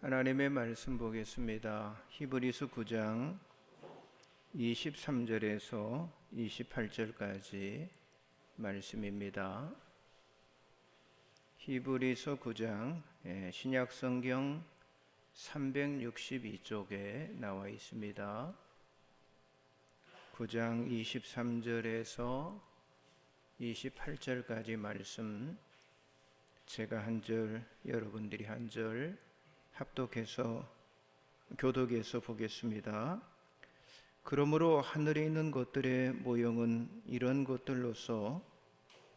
하나님의 말씀 보겠습니다. 히브리서 9장 23절에서 28절까지 말씀입니다. 히브리서 9장 신약성경 362쪽에 나와 있습니다. 9장 23절에서 28절까지 말씀, 제가 한 절, 여러분들이 한 절 합독해서 교독해서 보겠습니다. 그러므로 하늘에 있는 것들의 모형은 이런 것들로서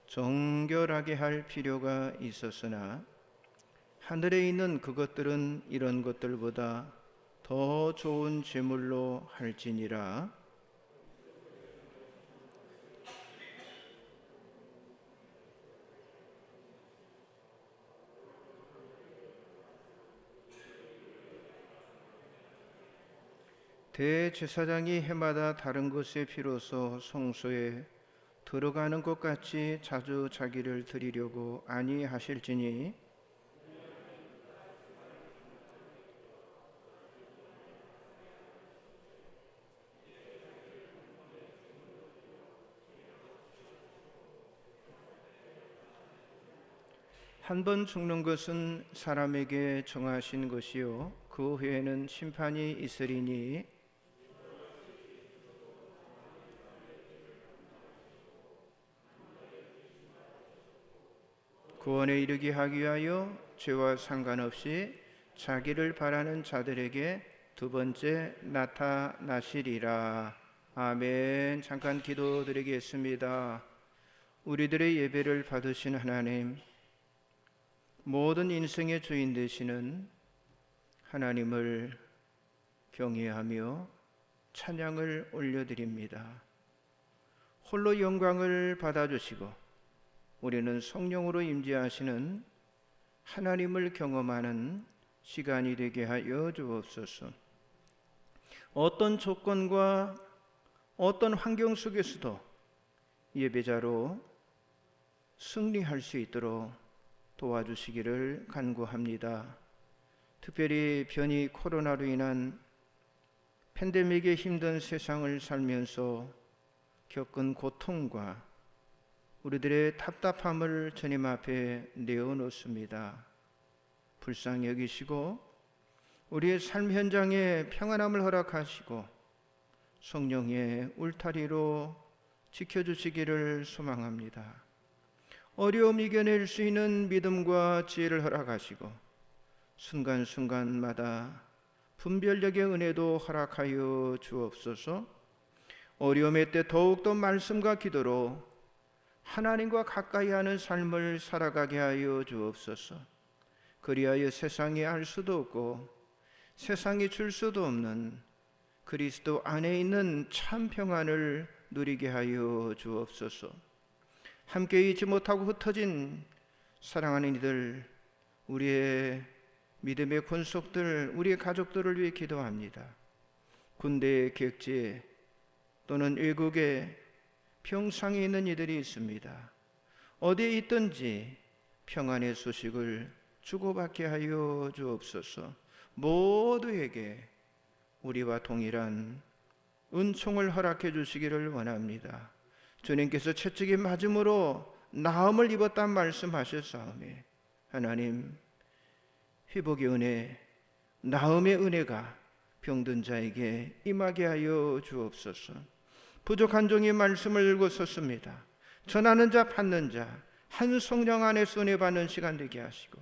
정결하게 할 필요가 있었으나 하늘에 있는 그것들은 이런 것들보다 더 좋은 제물로 할지니라. 대제사장이 해마다 다른 것에 비로소 성소에 들어가는 것 같이 자주 자기를 드리려고 아니하실지니 한 번 죽는 것은 사람에게 정하신 것이요 그 후에는 심판이 있으리니 구원에 이르게 하기 위하여 죄와 상관없이 자기를 바라는 자들에게 두 번째 나타나시리라. 아멘. 잠깐 기도드리겠습니다. 우리들의 예배를 받으신 하나님, 모든 인생의 주인 되시는 하나님을 경외하며 찬양을 올려드립니다. 홀로 영광을 받아주시고 우리는 성령으로 임재하시는 하나님을 경험하는 시간이 되게 하여 주옵소서. 어떤 조건과 어떤 환경 속에서도 예배자로 승리할 수 있도록 도와주시기를 간구합니다. 특별히 변이 코로나로 인한 팬데믹의 힘든 세상을 살면서 겪은 고통과 우리들의 답답함을 주님 앞에 내어놓습니다. 불쌍히 여기시고 우리의 삶 현장에 평안함을 허락하시고 성령의 울타리로 지켜주시기를 소망합니다. 어려움 이겨낼 수 있는 믿음과 지혜를 허락하시고 순간순간마다 분별력의 은혜도 허락하여 주옵소서. 어려움의 때 더욱더 말씀과 기도로 하나님과 가까이 하는 삶을 살아가게 하여 주옵소서. 그리하여 세상이 알 수도 없고 세상이 줄 수도 없는 그리스도 안에 있는 참 평안을 누리게 하여 주옵소서. 함께 있지 못하고 흩어진 사랑하는 이들, 우리의 믿음의 권속들, 우리의 가족들을 위해 기도합니다. 군대의 객지에 또는 외국에 평상에 있는 이들이 있습니다. 어디에 있든지 평안의 소식을 주고받게 하여 주옵소서. 모두에게 우리와 동일한 은총을 허락해 주시기를 원합니다. 주님께서 채찍이 맞음으로 나음을 입었단 말씀하셨사오매 하나님, 회복의 은혜, 나음의 은혜가 병든 자에게 임하게 하여 주옵소서. 부족한 종이 말씀을 읽고 섰습니다. 전하는 자 받는 자 한 성령 안에서 은혜 받는 시간 되게 하시고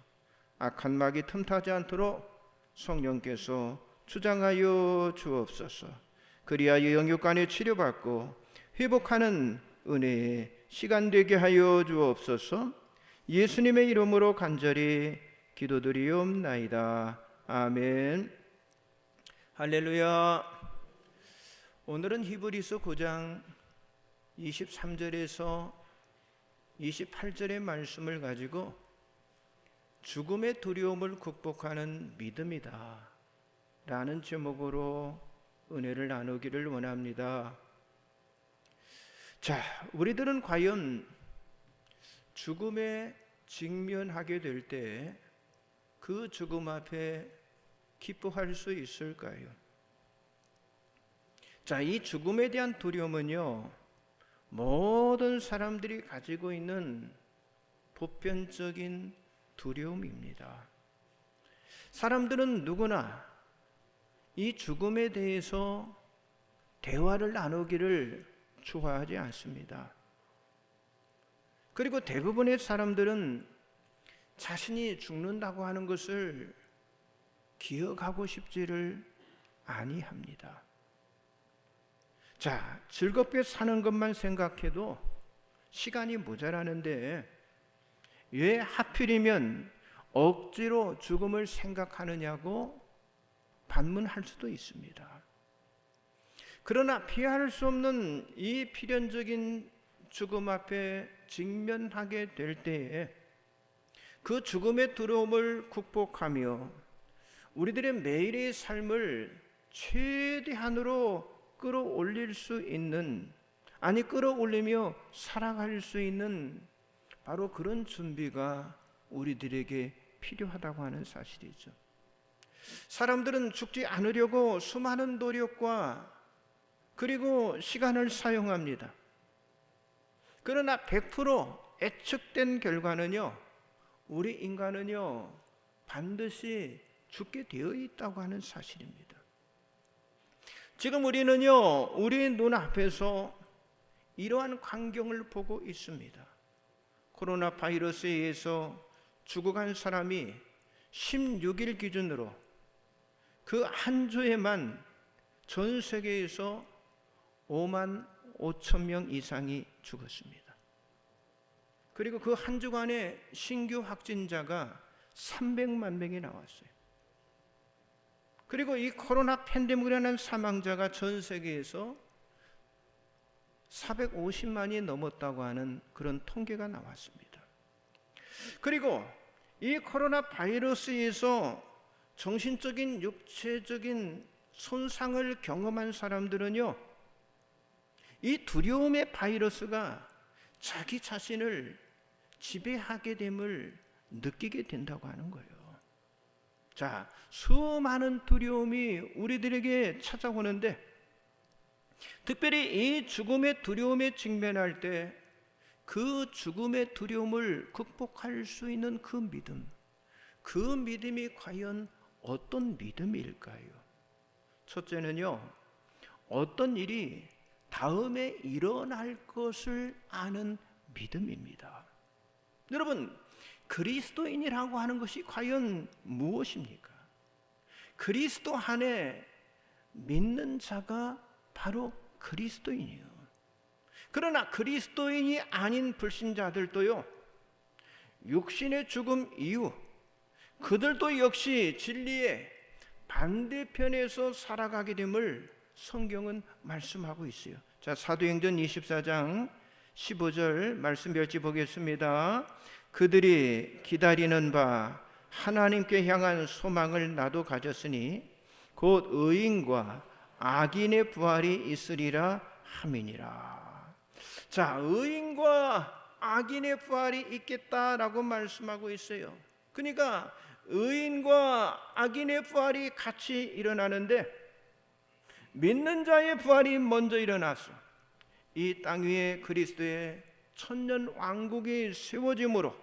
악한 마귀 틈타지 않도록 성령께서 주장하여 주옵소서. 그리하여 영육간에 치료받고 회복하는 은혜의 시간 되게 하여 주옵소서. 예수님의 이름으로 간절히 기도드리옵나이다. 아멘. 할렐루야. 오늘은 히브리서 9장 23절에서 28절의 말씀을 가지고 죽음의 두려움을 극복하는 믿음이다 라는 제목으로 은혜를 나누기를 원합니다. 자, 우리들은 과연 죽음에 직면하게 될 때 그 죽음 앞에 기뻐할 수 있을까요? 자, 이 죽음에 대한 두려움은요, 모든 사람들이 가지고 있는 보편적인 두려움입니다. 사람들은 누구나 이 죽음에 대해서 대화를 나누기를 좋아하지 않습니다. 그리고 대부분의 사람들은 자신이 죽는다고 하는 것을 기억하고 싶지를 아니합니다. 자, 즐겁게 사는 것만 생각해도 시간이 모자라는데 왜 하필이면 억지로 죽음을 생각하느냐고 반문할 수도 있습니다. 그러나 피할 수 없는 이 필연적인 죽음 앞에 직면하게 될 때에 그 죽음의 두려움을 극복하며 우리들의 매일의 삶을 최대한으로 끌어올릴 수 있는, 끌어올리며 살아갈 수 있는 바로 그런 준비가 우리들에게 필요하다고 하는 사실이죠. 사람들은 죽지 않으려고 수많은 노력과 그리고 시간을 사용합니다. 그러나 100% 예측된 결과는요, 우리 인간은요 반드시 죽게 되어 있다고 하는 사실입니다. 지금 우리는요 우리 눈앞에서 이러한 광경을 보고 있습니다. 코로나 바이러스에 의해서 죽어간 사람이 16일 기준으로 그 한 주에만 전 세계에서 5만 5천 명 이상이 죽었습니다. 그리고 그 한 주간에 신규 확진자가 300만 명이 나왔어요. 그리고 이 코로나 팬데믹으로 인한 사망자가 전 세계에서 450만이 넘었다고 하는 그런 통계가 나왔습니다. 그리고 이 코로나 바이러스에서 정신적인 육체적인 손상을 경험한 사람들은요, 이 두려움의 바이러스가 자기 자신을 지배하게 됨을 느끼게 된다고 하는 거예요. 자, 수많은 두려움이 우리들에게 찾아오는데 특별히 이 죽음의 두려움에 직면할 때 그 죽음의 두려움을 극복할 수 있는 그 믿음이 과연 어떤 믿음일까요? 첫째는요, 어떤 일이 다음에 일어날 것을 아는 믿음입니다. 여러분, 그리스도인이라고 하는 것이 과연 무엇입니까? 그리스도 안에 믿는 자가 바로 그리스도인이에요. 그러나 그리스도인이 아닌 불신자들도요, 육신의 죽음 이후 그들도 역시 진리의 반대편에서 살아가게 됨을 성경은 말씀하고 있어요. 자, 사도행전 24장 15절 말씀 펼쳐 보겠습니다. 그들이 기다리는 바 하나님께 향한 소망을 나도 가졌으니 곧 의인과 악인의 부활이 있으리라 함이니라. 자, 의인과 악인의 부활이 있겠다라고 말씀하고 있어요. 그러니까 의인과 악인의 부활이 같이 일어나는데 믿는 자의 부활이 먼저 일어나서 이 땅 위에 그리스도의 천년 왕국이 세워짐으로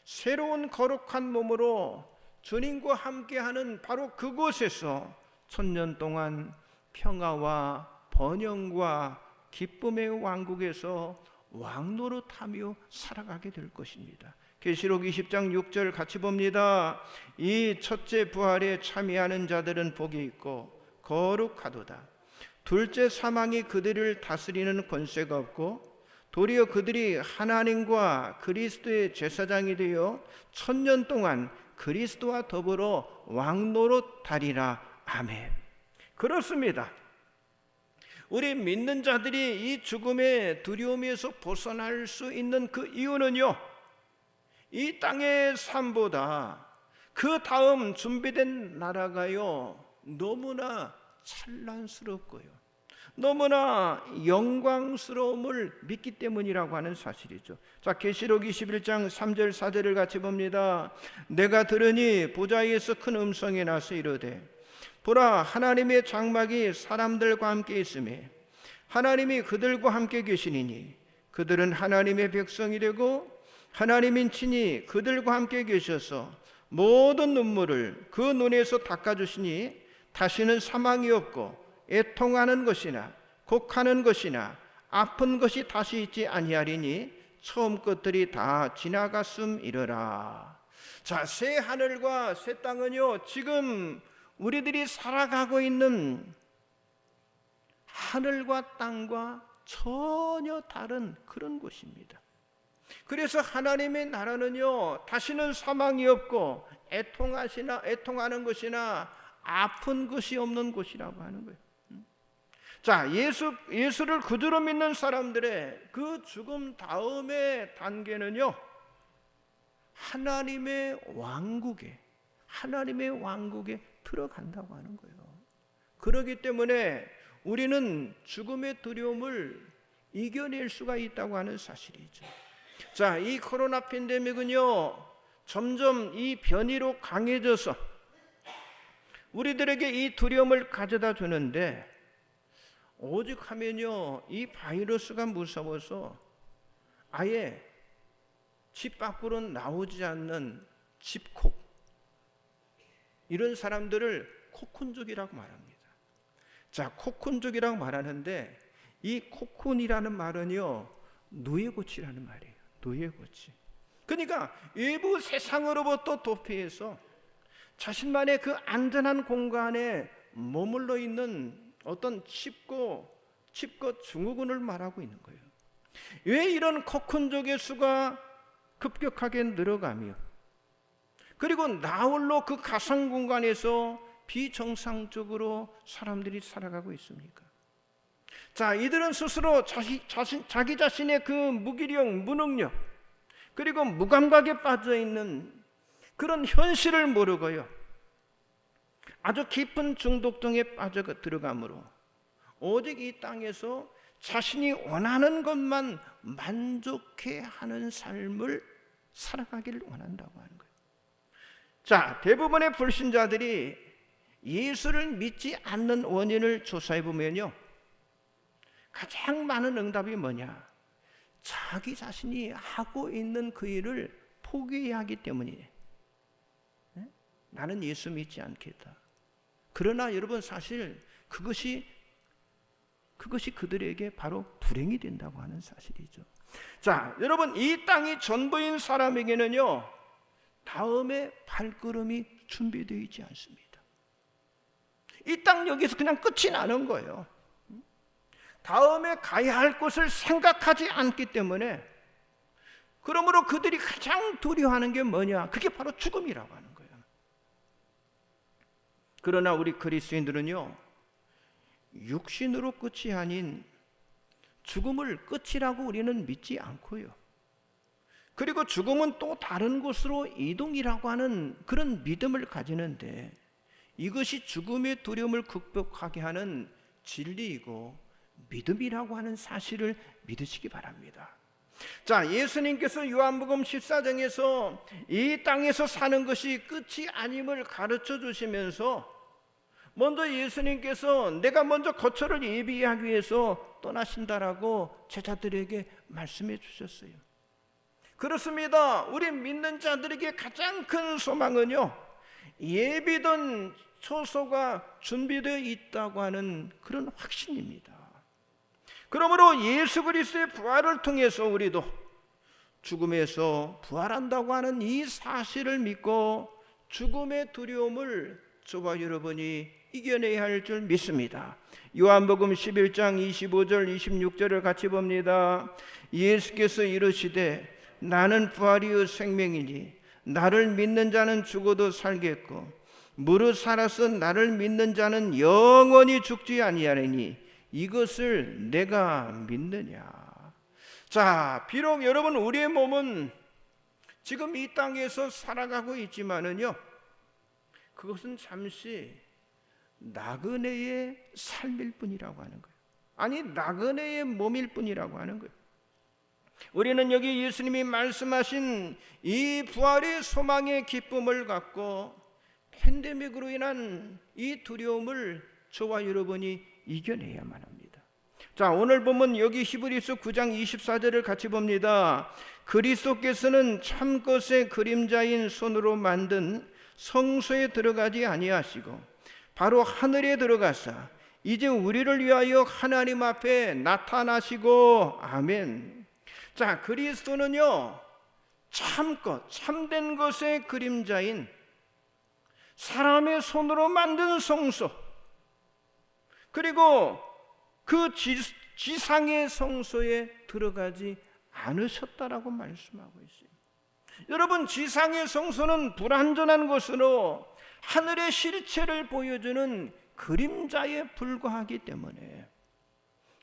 새로운 거룩한 몸으로 주님과 함께하는 바로 그곳에서 천년 동안 평화와 번영과 기쁨의 왕국에서 왕노릇하며 살아가게 될 것입니다. 계시록 20장 6절 같이 봅니다. 이 첫째 부활에 참여하는 자들은 복이 있고 거룩하도다. 둘째 사망이 그들을 다스리는 권세가 없고 도리어 그들이 하나님과 그리스도의 제사장이 되어 천년 동안 그리스도와 더불어 왕노릇하리라. 아멘. 그렇습니다. 우리 믿는 자들이 이 죽음의 두려움에서 벗어날 수 있는 그 이유는요, 이 땅의 삶보다 그 다음 준비된 나라가요 너무나 찬란스럽고요, 너무나 영광스러움을 믿기 때문이라고 하는 사실이죠. 자, 계시록 21장 3절 4절을 같이 봅니다. 내가 들으니 보좌 위에서 큰 음성이 나서 이르되 보라, 하나님의 장막이 사람들과 함께 있으며 하나님이 그들과 함께 계시니니 그들은 하나님의 백성이 되고 하나님인 친히 그들과 함께 계셔서 모든 눈물을 그 눈에서 닦아주시니 다시는 사망이 없고 애통하는 것이나 곡하는 것이나 아픈 것이 다시 있지 아니하리니 처음 것들이 다 지나갔음이러라. 자, 새 하늘과 새 땅은요, 지금 우리들이 살아가고 있는 하늘과 땅과 전혀 다른 그런 곳입니다. 그래서 하나님의 나라는요, 다시는 사망이 없고 애통하는 것이나 아픈 것이 없는 곳이라고 하는 거예요. 자, 예수를 구주로 믿는 사람들의 그 죽음 다음의 단계는요, 하나님의 왕국에 들어간다고 하는 거예요. 그렇기 때문에 우리는 죽음의 두려움을 이겨낼 수가 있다고 하는 사실이죠. 자, 이 코로나 팬데믹은요, 점점 이 변이로 강해져서 우리들에게 이 두려움을 가져다 주는데, 오직 하면요, 이 바이러스가 무서워서 아예 집 밖으로 나오지 않는 집콕, 이런 사람들을 코쿤족이라고 말합니다. 자, 코쿤족이라고 말하는데 이 코쿤이라는 말은요, 누에고치라는 말이에요. 누에고치. 그러니까 일부 세상으로부터 도피해서 자신만의 그 안전한 공간에 머물러 있는 어떤 칩고 증후군을 말하고 있는 거예요. 왜 이런 코쿤족의 수가 급격하게 늘어가며, 그리고 나홀로 그 가상 공간에서 비정상적으로 사람들이 살아가고 있습니까? 자, 이들은 스스로 자기 자신의 그 무기력, 무능력, 그리고 무감각에 빠져 있는 그런 현실을 모르고요, 아주 깊은 중독성에 빠져 들어가므로 오직 이 땅에서 자신이 원하는 것만 만족해 하는 삶을 살아가기를 원한다고 하는 거예요. 자, 대부분의 불신자들이 예수를 믿지 않는 원인을 조사해 보면요, 가장 많은 응답이 뭐냐? 자기 자신이 하고 있는 그 일을 포기해야 하기 때문이에요. 나는 예수 믿지 않겠다. 그러나 여러분, 사실 그것이 그들에게 바로 불행이 된다고 하는 사실이죠. 자, 여러분, 이 땅이 전부인 사람에게는요, 다음에 발걸음이 준비되어 있지 않습니다. 이 땅 여기서 그냥 끝이 나는 거예요. 다음에 가야 할 곳을 생각하지 않기 때문에, 그러므로 그들이 가장 두려워하는 게 뭐냐? 그게 바로 죽음이라고 하는 거예요. 그러나 우리 그리스도인들은요, 육신으로 끝이 아닌 죽음을 끝이라고 우리는 믿지 않고요, 그리고 죽음은 또 다른 곳으로 이동이라고 하는 그런 믿음을 가지는데, 이것이 죽음의 두려움을 극복하게 하는 진리이고 믿음이라고 하는 사실을 믿으시기 바랍니다. 자, 예수님께서 요한복음 14장에서 이 땅에서 사는 것이 끝이 아님을 가르쳐 주시면서, 먼저 예수님께서 내가 먼저 거처를 예비하기 위해서 떠나신다라고 제자들에게 말씀해 주셨어요. 그렇습니다. 우리 믿는 자들에게 가장 큰 소망은요, 예비된 처소가 준비되어 있다고 하는 그런 확신입니다. 그러므로 예수 그리스도의 부활을 통해서 우리도 죽음에서 부활한다고 하는 이 사실을 믿고 죽음의 두려움을 저와 여러분이 이겨내야 할 줄 믿습니다. 요한복음 11장 25절 26절을 같이 봅니다. 예수께서 이르시되 나는 부활이요 생명이니 나를 믿는 자는 죽어도 살겠고 무릇 살아서 나를 믿는 자는 영원히 죽지 아니하리니 이것을 내가 믿느냐. 자, 비록 여러분 우리의 몸은 지금 이 땅에서 살아가고 있지만은요, 그것은 잠시 나그네의 삶일 뿐이라고 하는 거예요. 아니 나그네의 몸일 뿐이라고 하는 거예요. 우리는 여기 예수님이 말씀하신 이 부활의 소망의 기쁨을 갖고 팬데믹으로 인한 이 두려움을 저와 여러분이 이겨내야만 합니다. 자, 오늘 보면 여기 히브리서 9장 24절을 같이 봅니다. 그리스도께서는 참것의 그림자인 손으로 만든 성소에 들어가지 아니하시고 바로 하늘에 들어가사 이제 우리를 위하여 하나님 앞에 나타나시고 아멘. 자, 그리스도는요 참것, 참된 것의 그림자인 사람의 손으로 만든 성소, 그리고 그 지상의 성소에 들어가지 않으셨다라고 말씀하고 있어요. 여러분, 지상의 성소는 불완전한 것으로 하늘의 실체를 보여주는 그림자에 불과하기 때문에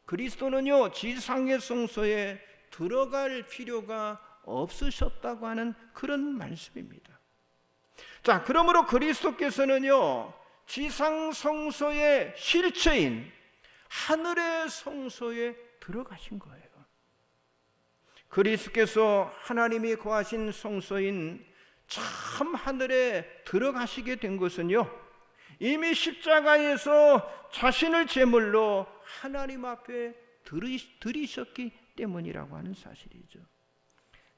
그리스도는요 지상의 성소에 들어갈 필요가 없으셨다고 하는 그런 말씀입니다. 자, 그러므로 그리스도께서는요 지상 성소의 실체인 하늘의 성소에 들어가신 거예요. 그리스도께서 하나님이 거하신 성소인 참 하늘에 들어가시게 된 것은요 이미 십자가에서 자신을 제물로 하나님 앞에 드리셨기 때문이라고 하는 사실이죠.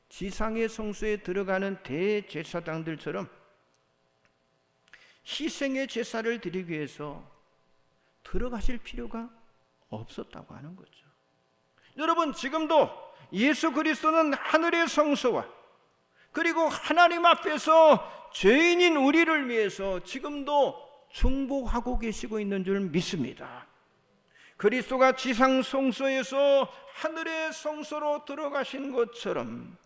지상의 성소에 들어가는 대제사장들처럼 희생의 제사를 드리기 위해서 들어가실 필요가 없었다고 하는 거죠. 여러분, 지금도 예수 그리스도는 하늘의 성소와 그리고 하나님 앞에서 죄인인 우리를 위해서 지금도 중보하고 계시고 있는 줄 믿습니다. 그리스도가 지상 성소에서 하늘의 성소로 들어가신 것처럼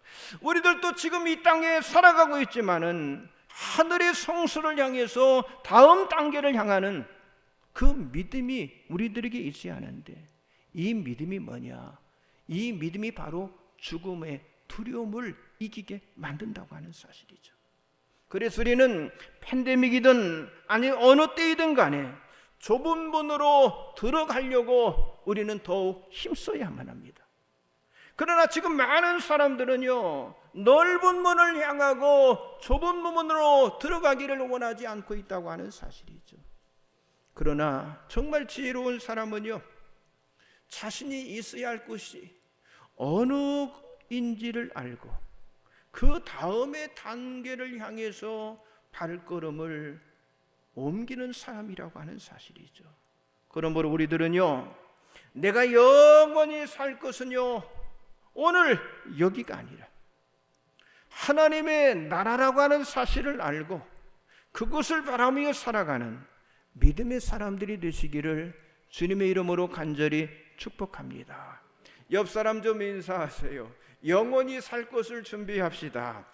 우리들도 지금 이 땅에 살아가고 있지만은 하늘의 성소를 향해서 다음 단계를 향하는 그 믿음이 우리들에게 있지 않은데, 이 믿음이 뭐냐? 이 믿음이 바로 죽음의 두려움을 이기게 만든다고 하는 사실이죠. 그래서 우리는 팬데믹이든 아니 어느 때이든 간에 좁은 문으로 들어가려고 우리는 더욱 힘써야만 합니다. 그러나 지금 많은 사람들은요 넓은 문을 향하고 좁은 문으로 들어가기를 원하지 않고 있다고 하는 사실이죠. 그러나 정말 지혜로운 사람은요 자신이 있어야 할 곳이 어느인지를 알고 그 다음의 단계를 향해서 발걸음을 옮기는 사람이라고 하는 사실이죠. 그러므로 우리들은요 내가 영원히 살 것은요 오늘 여기가 아니라 하나님의 나라라고 하는 사실을 알고 그것을 바라며 살아가는 믿음의 사람들이 되시기를 주님의 이름으로 간절히 축복합니다. 옆 사람 좀 인사하세요. 영원히 살 것을 준비합시다.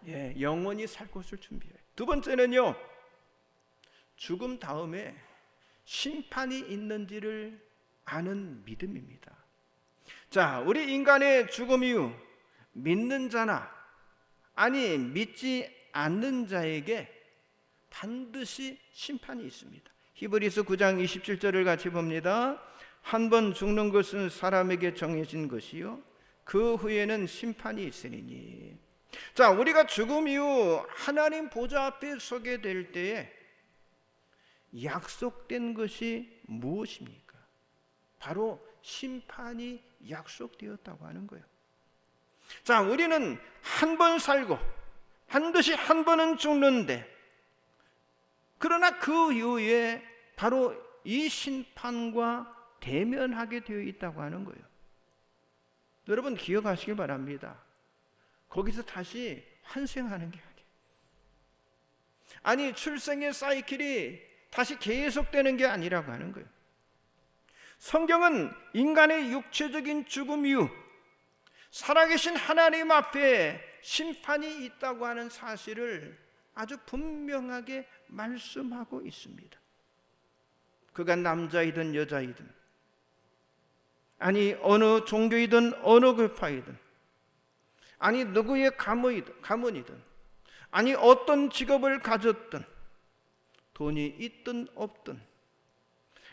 예, 영원히 살 것을 준비해요. 두 번째는요 죽음 다음에 심판이 있는지를 아는 믿음입니다. 자, 우리 인간의 죽음 이후 믿는 자나 아니 믿지 않는 자에게 반드시 심판이 있습니다. 히브리서 9장 27절을 같이 봅니다. 한 번 죽는 것은 사람에게 정해진 것이요 그 후에는 심판이 있으리니. 자, 우리가 죽음 이후 하나님 보좌 앞에 서게 될 때에 약속된 것이 무엇입니까? 바로 심판이 약속되었다고 하는 거예요. 자, 우리는 한 번 살고 반드시 한 번은 죽는데, 그러나 그 이후에 바로 이 심판과 대면하게 되어 있다고 하는 거예요. 여러분 기억하시길 바랍니다. 거기서 다시 환생하는 게 아니에요. 아니 출생의 사이클이 다시 계속되는 게 아니라고 하는 거예요. 성경은 인간의 육체적인 죽음 이후 살아계신 하나님 앞에 심판이 있다고 하는 사실을 아주 분명하게 말씀하고 있습니다. 그가 남자이든 여자이든 아니 어느 종교이든 어느 교파이든 아니 누구의 가문이든 아니 어떤 직업을 가졌든 돈이 있든 없든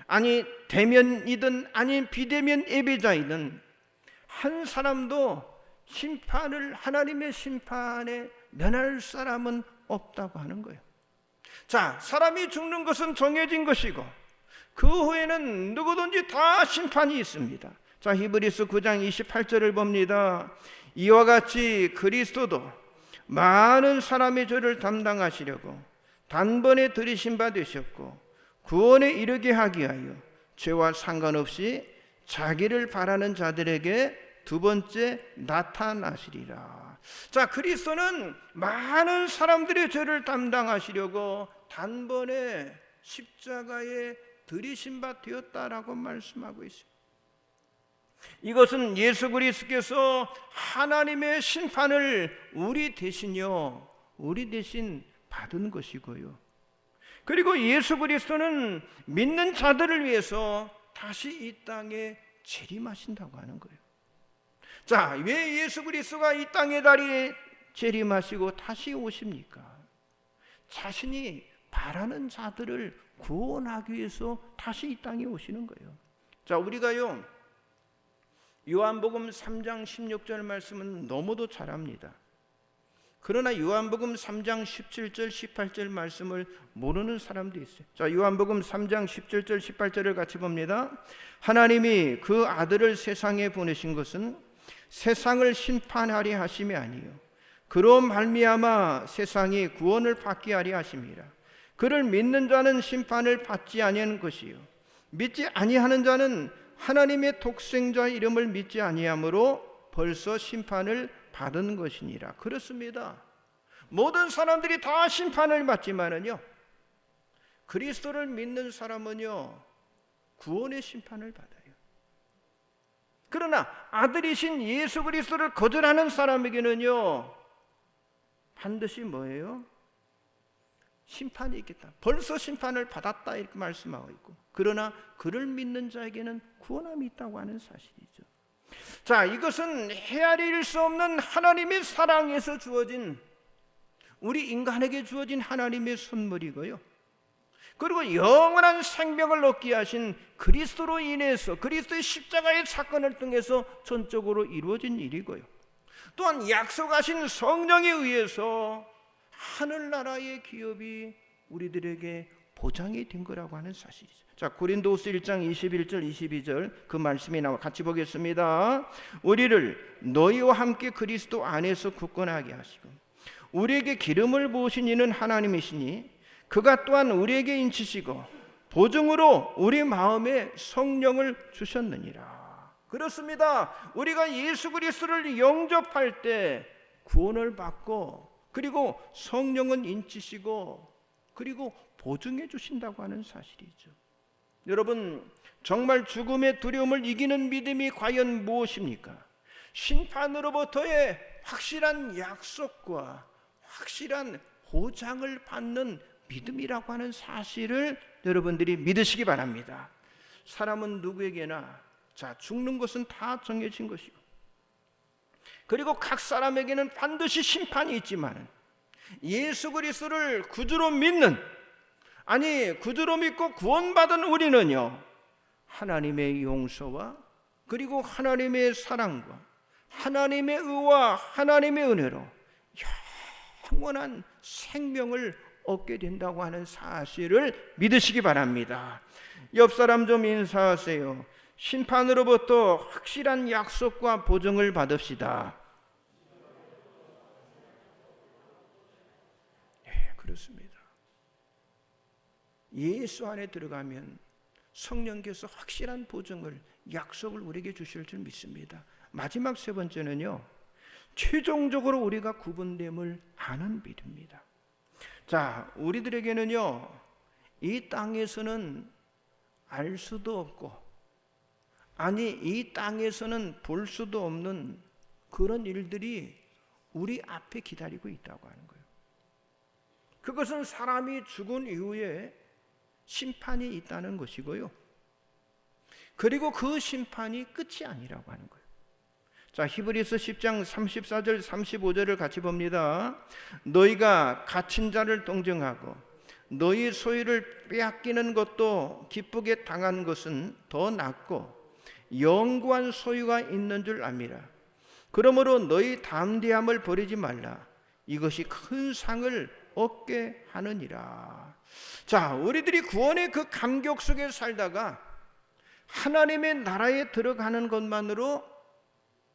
아니 대면이든 아닌 비대면 예배자이든 한 사람도 하나님의 심판에 면할 사람은 없다고 하는 거예요. 자, 사람이 죽는 것은 정해진 것이고 그 후에는 누구든지 다 심판이 있습니다. 자, 히브리서 9장 28절을 봅니다. 이와 같이 그리스도도 많은 사람의 죄를 담당하시려고 단번에 들이신 바 되셨고 구원에 이르게 하기 위하여 죄와 상관없이 자기를 바라는 자들에게 두 번째 나타나시리라. 자, 그리스도는 많은 사람들의 죄를 담당하시려고 단번에 십자가에 들이신 바 되었다라고 말씀하고 있습니다. 이것은 예수 그리스도께서 하나님의 심판을 우리 대신 받은 것이고요. 그리고 예수 그리스도는 믿는 자들을 위해서 다시 이 땅에 재림하신다고 하는 거예요. 자, 왜 예수 그리스도가 이 땅에 재림하시고 다시 오십니까? 자신이 바라는 자들을 구원하기 위해서 다시 이 땅에 오시는 거예요. 자, 우리가요 요한복음 3장 16절 말씀은 너무도 잘 압니다. 그러나 요한복음 3장 17절 18절 말씀을 모르는 사람도 있어요. 자, 요한복음 3장 17절 18절을 같이 봅니다. 하나님이 그 아들을 세상에 보내신 것은 세상을 심판하려 하심이 아니요 그로 말미암아 세상이 구원을 받게 하려 하심이라. 그를 믿는 자는 심판을 받지 아니하는 것이요 믿지 아니하는 자는 하나님의 독생자 이름을 믿지 아니하므로 벌써 심판을 받은 것이니라. 그렇습니다. 모든 사람들이 다 심판을 받지만은요 그리스도를 믿는 사람은요 구원의 심판을 받아요. 그러나 아들이신 예수 그리스도를 거절하는 사람에게는요 반드시 뭐예요? 심판이 있겠다. 벌써 심판을 받았다 이렇게 말씀하고 있고, 그러나 그를 믿는 자에게는 구원함이 있다고 하는 사실이죠. 자, 이것은 헤아릴 수 없는 하나님의 사랑에서 주어진, 우리 인간에게 주어진 하나님의 선물이고요, 그리고 영원한 생명을 얻게 하신 그리스도로 인해서, 그리스도의 십자가의 사건을 통해서 전적으로 이루어진 일이고요, 또한 약속하신 성령에 의해서 하늘나라의 기업이 우리들에게 보장이 된 거라고 하는 사실이죠. 자, 고린도후서 1장 21절 22절 그 말씀이 나와 같이 보겠습니다. 우리를 너희와 함께 그리스도 안에서 굳건하게 하시고 우리에게 기름을 부으신 이는 하나님이시니 그가 또한 우리에게 인치시고 보증으로 우리 마음에 성령을 주셨느니라. 그렇습니다. 우리가 예수 그리스도를 영접할 때 구원을 받고, 그리고 성령은 인치시고, 그리고 보증해 주신다고 하는 사실이죠. 여러분, 정말 죽음의 두려움을 이기는 믿음이 과연 무엇입니까? 심판으로부터의 확실한 약속과 확실한 보장을 받는 믿음이라고 하는 사실을 여러분들이 믿으시기 바랍니다. 사람은 누구에게나 죽는 것은 다 정해진 것이고, 그리고 각 사람에게는 반드시 심판이 있지만 예수 그리스도를 구주로 믿는, 구주로 믿고 구원받은 우리는요, 하나님의 용서와 그리고 하나님의 사랑과 하나님의 의와 하나님의 은혜로 영원한 생명을 얻게 된다고 하는 사실을 믿으시기 바랍니다. 옆 사람 좀 인사하세요. 심판으로부터 확실한 약속과 보증을 받읍시다. 네, 그렇습니다. 예수 안에 들어가면 성령께서 확실한 보증을, 약속을 우리에게 주실 줄 믿습니다. 마지막 세 번째는요, 최종적으로 우리가 구분됨을 아는 믿음입니다. 자, 우리들에게는요, 이 땅에서는 알 수도 없고, 이 땅에서는 볼 수도 없는 그런 일들이 우리 앞에 기다리고 있다고 하는 거예요. 그것은 사람이 죽은 이후에 심판이 있다는 것이고요, 그리고 그 심판이 끝이 아니라고 하는 거예요. 자, 히브리서 10장 34절 35절을 같이 봅니다. 너희가 갇힌 자를 동정하고 너희 소유를 빼앗기는 것도 기쁘게 당한 것은 더 낫고 영구한 소유가 있는 줄 압니다. 그러므로 너희 담대함을 버리지 말라. 이것이 큰 상을 얻게 하느니라. 자, 우리들이 구원의 그 감격 속에 살다가 하나님의 나라에 들어가는 것만으로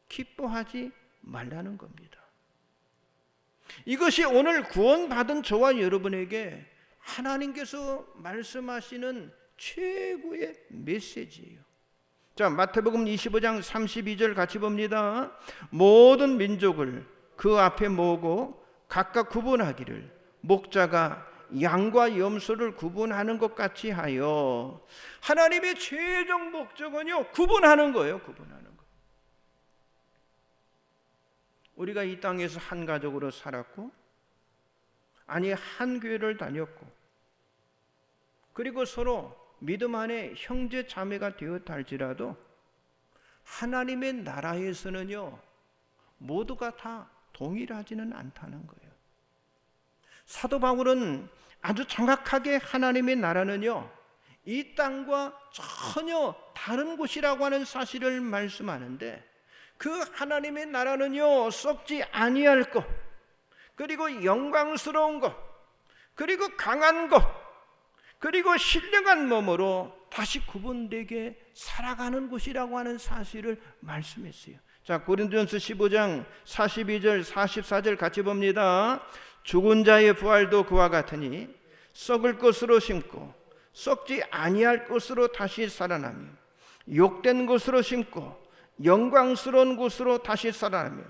기뻐하지 말라는 겁니다. 이것이 오늘 구원받은 저와 여러분에게 하나님께서 말씀하시는 최고의 메시지예요. 자, 마태복음 25장 32절 같이 봅니다. 모든 민족을 그 앞에 모으고 각각 구분하기를 목자가 양과 염소를 구분하는 것 같이 하여. 하나님의 최종 목적은요, 구분하는 거예요. 구분하는 거. 우리가 이 땅에서 한 가족으로 살았고, 아니 한 교회를 다녔고, 그리고 서로 믿음 안에 형제 자매가 되었다 할지라도 하나님의 나라에서는요, 모두가 다 동일하지는 않다는 거예요. 사도 바울은 아주 정확하게 하나님의 나라는요, 이 땅과 전혀 다른 곳이라고 하는 사실을 말씀하는데, 그 하나님의 나라는요, 썩지 아니할 것, 그리고 영광스러운 것, 그리고 강한 것, 그리고 신령한 몸으로 다시 구분되게 살아가는 곳이라고 하는 사실을 말씀했어요. 자, 고린도전서 15장 42절 44절 같이 봅니다. 죽은 자의 부활도 그와 같으니 썩을 것으로 심고 썩지 아니할 것으로 다시 살아나며, 욕된 것으로 심고 영광스러운 것으로 다시 살아나며,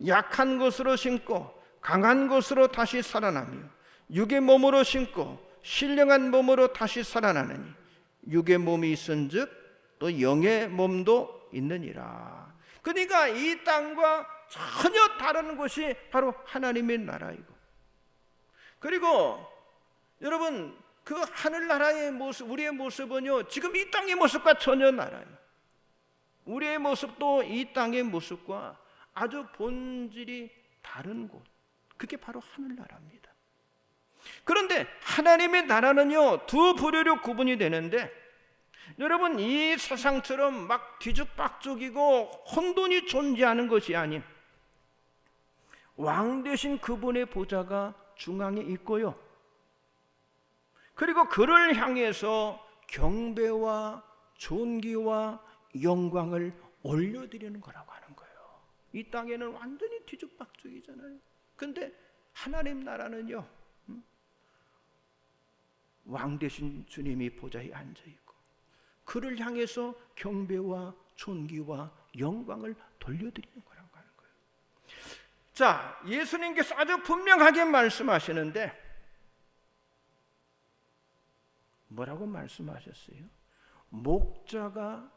약한 것으로 심고 강한 것으로 다시 살아나며, 육의 몸으로 심고 신령한 몸으로 다시 살아나느니 육의 몸이 있은즉 또 영의 몸도 있느니라. 그러니까 이 땅과 전혀 다른 곳이 바로 하나님의 나라이고, 그리고 여러분, 그 하늘나라의 모습, 우리의 모습은요, 지금 이 땅의 모습과 전혀 달라요. 우리의 모습도 이 땅의 모습과 아주 본질이 다른 곳, 그게 바로 하늘나라입니다. 그런데 하나님의 나라는요, 두 부류로 구분이 되는데, 여러분, 이 세상처럼 막 뒤죽박죽이고 혼돈이 존재하는 것이 아닌, 왕 되신 그분의 보좌가 중앙에 있고요, 그리고 그를 향해서 경배와 존귀와 영광을 올려드리는 거라고 하는 거예요. 이 땅에는 완전히 뒤죽박죽이잖아요. 근데 하나님 나라는요, 왕 되신 주님이 보좌에 앉아있고 그를 향해서 경배와 존귀와 영광을 돌려드리는 거라고 하는 거예요. 자, 예수님께서 아주 분명하게 말씀하시는데 뭐라고 말씀하셨어요? 목자가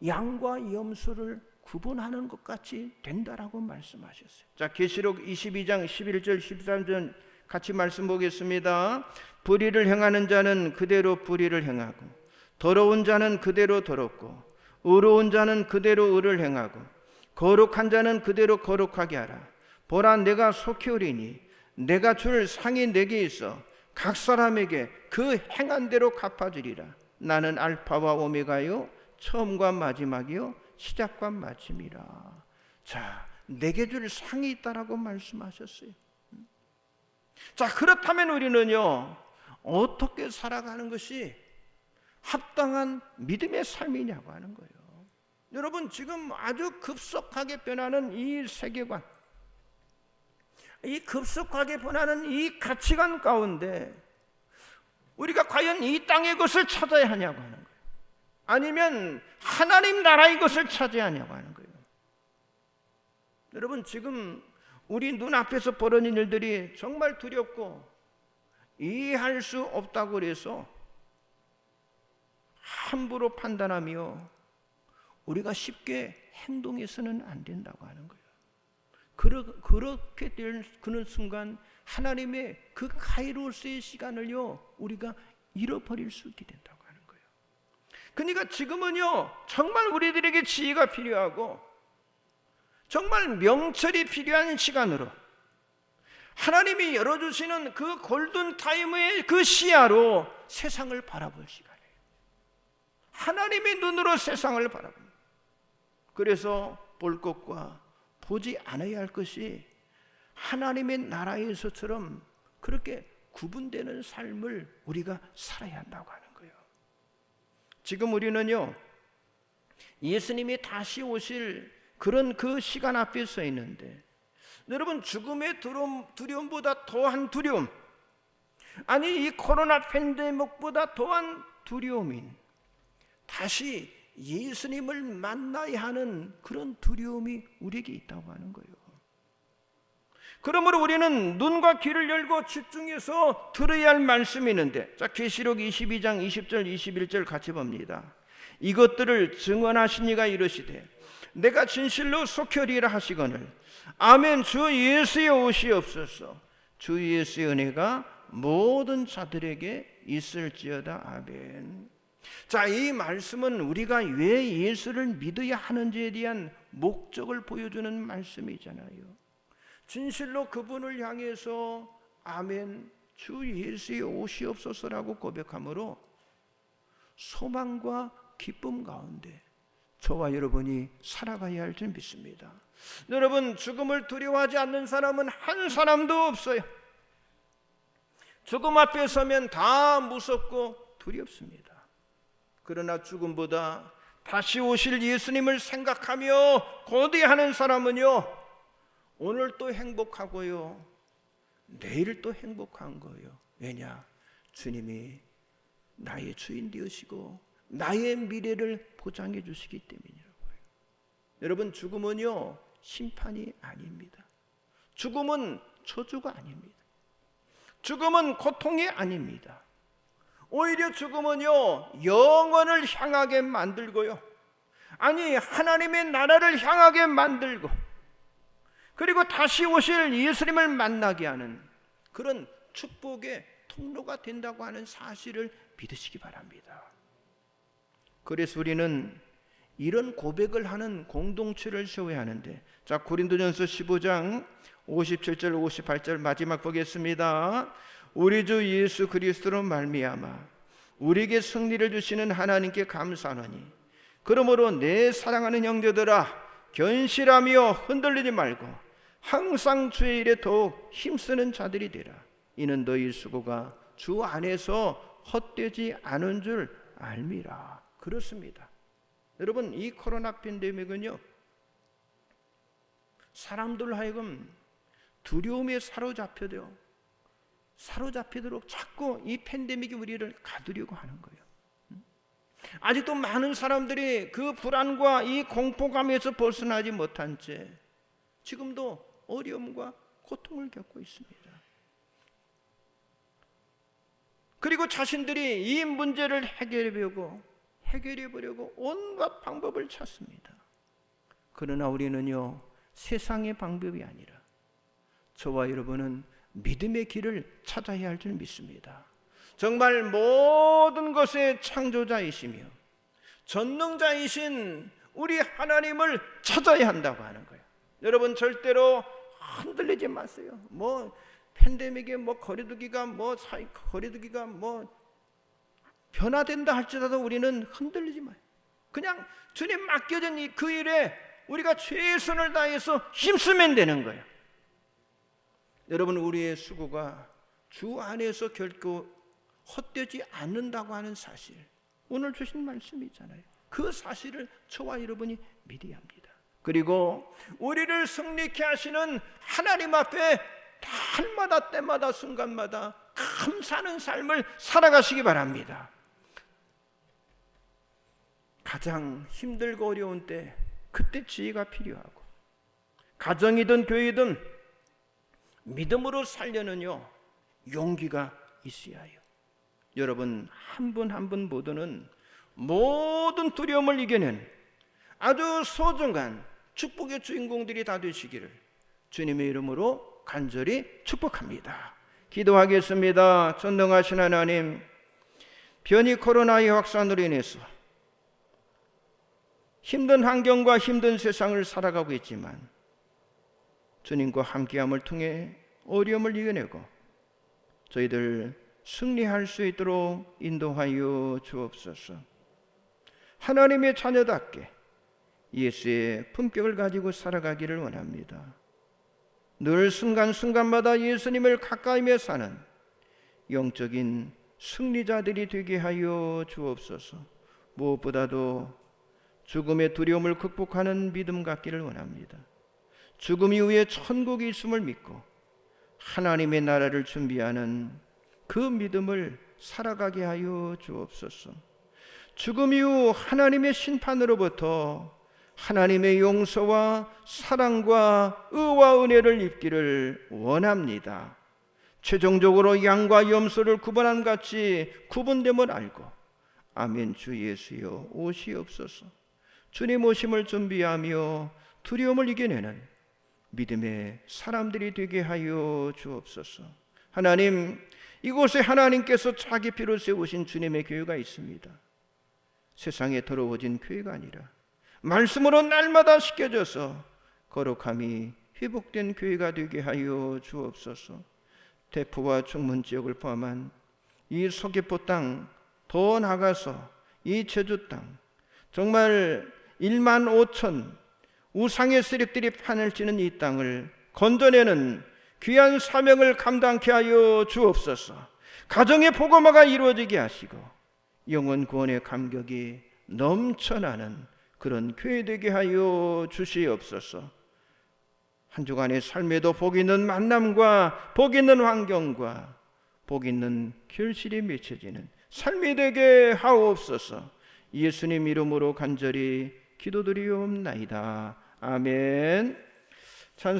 양과 염소를 구분하는 것 같이 된다라고 말씀하셨어요. 자, 계시록 22장 11절 13절 같이 말씀 보겠습니다. 불의를 행하는 자는 그대로 불의를 행하고, 더러운 자는 그대로 더럽고, 의로운 자는 그대로 의를 행하고, 거룩한 자는 그대로 거룩하게 하라. 보라, 내가 속히 오리니 내가 줄 상이 내게 있어 각 사람에게 그 행한 대로 갚아주리라. 나는 알파와 오메가요, 처음과 마지막이요, 시작과 마침이라. 자, 내게 줄 상이 있다라고 말씀하셨어요. 자, 그렇다면 우리는요, 어떻게 살아가는 것이 합당한 믿음의 삶이냐고 하는 거예요. 여러분, 지금 아주 급속하게 변하는 이 세계관, 이 급속하게 변하는 이 가치관 가운데 우리가 과연 이 땅의 것을 찾아야 하냐고 하는 거예요. 아니면 하나님 나라의 것을 찾아야 하냐고 하는 거예요. 여러분, 지금 우리 눈앞에서 벌어진 일들이 정말 두렵고 이해할 수 없다고 그래서 함부로 판단하며 우리가 쉽게 행동해서는 안 된다고 하는 거예요. 그렇게 될 그런 순간 하나님의 그 카이로스의 시간을요, 우리가 잃어버릴 수 있게 된다고 하는 거예요. 그러니까 지금은요, 정말 우리들에게 지혜가 필요하고 정말 명철이 필요한 시간으로 하나님이 열어주시는 그 골든타임의 그 시야로 세상을 바라볼 시간이에요. 하나님의 눈으로 세상을 바라봅니다. 그래서 볼 것과 보지 않아야 할 것이 하나님의 나라에서처럼 그렇게 구분되는 삶을 우리가 살아야 한다고 하는 거예요. 지금 우리는요, 예수님이 다시 오실 그런 그 시간 앞에 서 있는데, 여러분, 죽음의 두려움보다 더한 두려움, 아니 이 코로나 팬데믹보다 더한 두려움인 다시 예수님을 만나야 하는 그런 두려움이 우리에게 있다고 하는 거예요. 그러므로 우리는 눈과 귀를 열고 집중해서 들어야 할 말씀이 있는데, 자, 계시록 22장 20절 21절 같이 봅니다. 이것들을 증언하신 이가 이르시되 내가 진실로 속혈이라 하시거늘 아멘. 주 예수의 옷이 없어서 주 예수의 은혜가 모든 자들에게 있을지어다. 아멘. 자, 이 말씀은 우리가 왜 예수를 믿어야 하는지에 대한 목적을 보여주는 말씀이잖아요. 진실로 그분을 향해서 아멘, 주 예수의 옷이 없어서라고 고백함으로 소망과 기쁨 가운데 저와 여러분이 살아가야 할 줄 믿습니다. 여러분, 죽음을 두려워하지 않는 사람은 한 사람도 없어요. 죽음 앞에 서면 다 무섭고 두렵습니다. 그러나 죽음보다 다시 오실 예수님을 생각하며 고대하는 사람은요, 오늘 또 행복하고요, 내일 또 행복한 거예요. 왜냐? 주님이 나의 주인 되시고 나의 미래를 보장해 주시기 때문이라고요. 여러분, 죽음은요, 심판이 아닙니다. 죽음은 저주가 아닙니다. 죽음은 고통이 아닙니다. 오히려 죽음은요, 영원을 향하게 만들고요, 아니 하나님의 나라를 향하게 만들고, 그리고 다시 오실 예수님을 만나게 하는 그런 축복의 통로가 된다고 하는 사실을 믿으시기 바랍니다. 그래서 우리는 이런 고백을 하는 공동체를 세워야 하는데, 자, 고린도전서 15장 57절 58절 마지막 보겠습니다. 우리 주 예수 그리스도로 말미암아 우리에게 승리를 주시는 하나님께 감사하노니 그러므로 내 사랑하는 형제들아 견실하며 흔들리지 말고 항상 주의 일에 더욱 힘쓰는 자들이 되라. 이는 너희 수고가 주 안에서 헛되지 않은 줄 알미라. 그렇습니다. 여러분, 이 코로나 팬데믹은요, 사람들 하여금 두려움에 사로잡히도록 자꾸 이 팬데믹이 우리를 가두려고 하는 거예요. 아직도 많은 사람들이 그 불안과 이 공포감에서 벗어나지 못한 채 지금도 어려움과 고통을 겪고 있습니다. 그리고 자신들이 이 문제를 해결해보려고 온갖 방법을 찾습니다. 그러나 우리는요, 세상의 방법이 아니라 저와 여러분은 믿음의 길을 찾아야 할 줄 믿습니다. 정말 모든 것의 창조자이시며 전능자이신 우리 하나님을 찾아야 한다고 하는 거예요. 여러분, 절대로 흔들리지 마세요. 팬데믹에 거리두기가 변화된다 할지라도 우리는 흔들리지 마요. 그냥 주님 맡겨진 그 일에 우리가 최선을 다해서 힘쓰면 되는 거예요. 여러분, 우리의 수고가 주 안에서 결코 헛되지 않는다고 하는 사실, 오늘 주신 말씀이잖아요. 그 사실을 저와 여러분이 믿어야 합니다. 그리고 우리를 승리케 하시는 하나님 앞에 날마다 때마다 순간마다 감사하는 삶을 살아가시기 바랍니다. 가장 힘들고 어려운 때, 그때 지혜가 필요하고, 가정이든 교회든 믿음으로 살려는요, 용기가 있어야 해요. 여러분, 한 분 한 분 모두는 모든 두려움을 이겨낸 아주 소중한 축복의 주인공들이 다 되시기를 주님의 이름으로 간절히 축복합니다. 기도하겠습니다. 전능하신 하나님, 변이 코로나의 확산으로 인해서 힘든 환경과 힘든 세상을 살아가고 있지만 주님과 함께함을 통해 어려움을 이겨내고 저희들 승리할 수 있도록 인도하여 주옵소서. 하나님의 자녀답게 예수의 품격을 가지고 살아가기를 원합니다. 늘 순간순간마다 예수님을 가까이며 사는 영적인 승리자들이 되게 하여 주옵소서. 무엇보다도 죽음의 두려움을 극복하는 믿음 갖기를 원합니다. 죽음 이후에 천국이 있음을 믿고 하나님의 나라를 준비하는 그 믿음을 살아가게 하여 주옵소서. 죽음 이후 하나님의 심판으로부터 하나님의 용서와 사랑과 의와 은혜를 입기를 원합니다. 최종적으로 양과 염소를 구분함 같이 구분됨을 알고 아멘 주 예수여 오시옵소서. 주님 오심을 준비하며 두려움을 이겨내는 믿음의 사람들이 되게 하여 주옵소서. 하나님, 이곳에 하나님께서 자기 피로 세우신 주님의 교회가 있습니다. 세상에 더러워진 교회가 아니라 말씀으로 날마다 씻겨져서 거룩함이 회복된 교회가 되게 하여 주옵소서. 대포와 중문 지역을 포함한 이 서귀포 땅, 더 나가서 이 제주 땅, 정말 1만 5천 우상의 세력들이 판을 치는 이 땅을 건져내는 귀한 사명을 감당케 하여 주옵소서. 가정의 복음화가 이루어지게 하시고 영혼 구원의 감격이 넘쳐나는 그런 교회 되게 하여 주시옵소서. 한 주간의 삶에도 복 있는 만남과 복 있는 환경과 복 있는 결실이 맺혀지는 삶이 되게 하옵소서. 예수님 이름으로 간절히 기도드리옵나이다. 아멘. 찬송